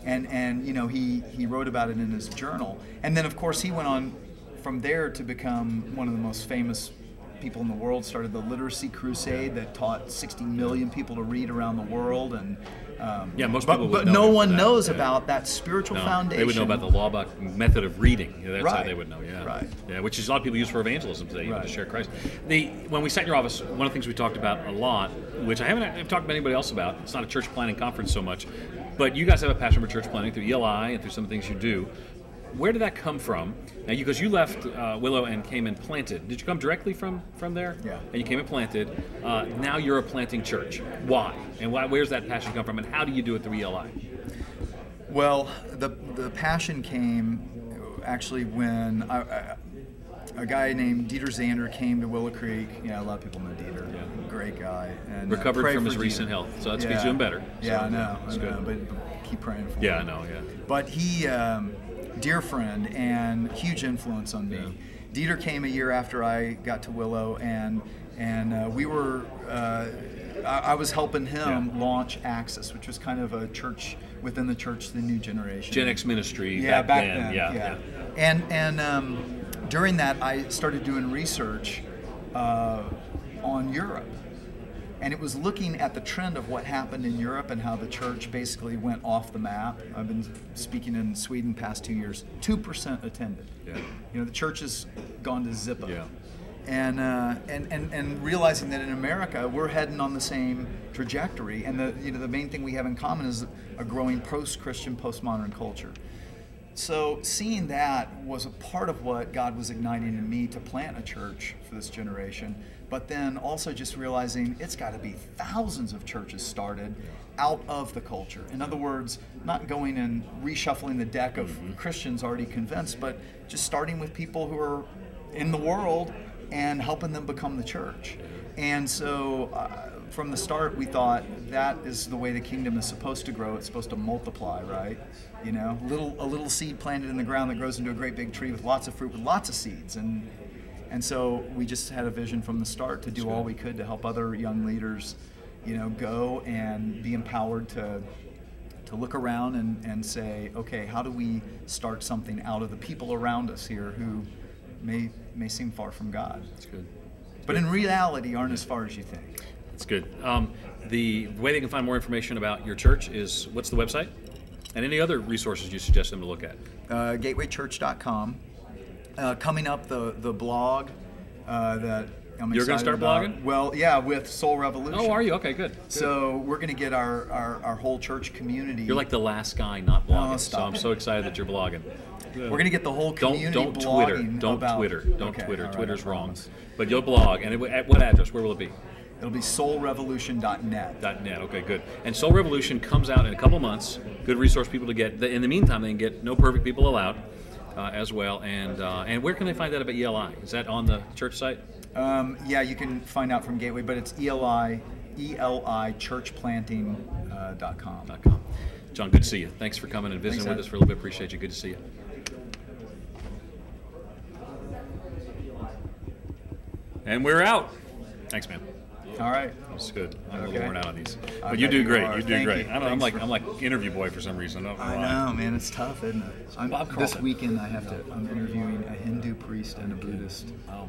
and you know, he wrote about it in his journal. And then of course he went on from there to become one of the most famous people in the world. Started the literacy crusade that taught 60 million people to read around the world. And most people would know, but no one that. knows about that spiritual foundation. They would know about the Laubach method of reading. That's right. how they would know. Yeah, right. Yeah, which is a lot of people use for evangelism today, right. to share Christ. When we sat in your office, one of the things we talked about a lot, which I haven't talked to anybody else about. It's not a church planning conference so much, but you guys have a passion for church planning through ELI and through some of the things you do. Where did that come from? Now, because you left Willow and came and planted. Did you come directly from there? Yeah. And you came and planted. Now you're a planting church. Why? And where's that passion come from? And how do you do it through ELI? Well, the passion came actually when a guy named Dieter Zander came to Willow Creek. Yeah, a lot of people know Dieter. Yeah. Great guy. And recovered from his recent health, so that's he's doing better. Yeah, so, I know. That's good. But keep praying for him. Yeah, I know. Yeah. But he, dear friend and huge influence on me. Yeah. Dieter came a year after I got to Willow, and we were. I was helping him launch Access, which was kind of a church within the church, the new generation. Gen X ministry. Yeah, back then. then. Yeah. And during that, I started doing research on Europe. And it was looking at the trend of what happened in Europe and how the church basically went off the map. I've been speaking in Sweden past 2 years. 2% attended. Yeah. You know, the church has gone to Zippo. Yeah. And realizing that in America we're heading on the same trajectory, and the main thing we have in common is a growing post-Christian, postmodern culture. So seeing that was a part of what God was igniting in me to plant a church for this generation, but then also just realizing it's got to be thousands of churches started out of the culture. In other words, not going and reshuffling the deck of Christians already convinced, but just starting with people who are in the world and helping them become the church. And so from the start, we thought that is the way the kingdom is supposed to grow. It's supposed to multiply, right? You know, a little seed planted in the ground that grows into a great big tree with lots of fruit, with lots of seeds. And so we just had a vision from the start to do all we could to help other young leaders, you know, go and be empowered to look around and say, okay, how do we start something out of the people around us here who may seem far from God? That's good. But in reality aren't as far as you think. That's good. The way they can find more information about your church is, what's the website? And any other resources you suggest them to look at? Gatewaychurch.com. Coming up, the blog that I'm You're going to start about. blogging? Well, yeah, with Soul Revolution. Oh, are you? Okay, good. So we're going to get our whole church community. You're like the last guy not blogging, Oh, so I'm so excited that you're blogging. We're going to get the whole community Don't blogging. Don't about, Twitter. Don't okay, Twitter. right, Twitter's wrong. But you'll blog. And at what address? Where will it be? It'll be soulrevolution.net. .net. Okay, good. And Soul Revolution comes out in a couple months. Good resource people to get. In the meantime, they can get No Perfect People Allowed as well. And where can they find that about ELI? Is that on the church site? Yeah, you can find out from Gateway, but it's ELI churchplanting.com. John, good to see you. Thanks for coming and visiting with us for a little bit. Appreciate you. Good to see you. And we're out. Thanks, man. All right. That's good. I'm a little worn out on these, I but you bet do you great. are. You do Thank great. you. I'm like interview boy for some reason. I know, man. It's tough, isn't it? This weekend I'm interviewing a Hindu priest and a Buddhist. Oh.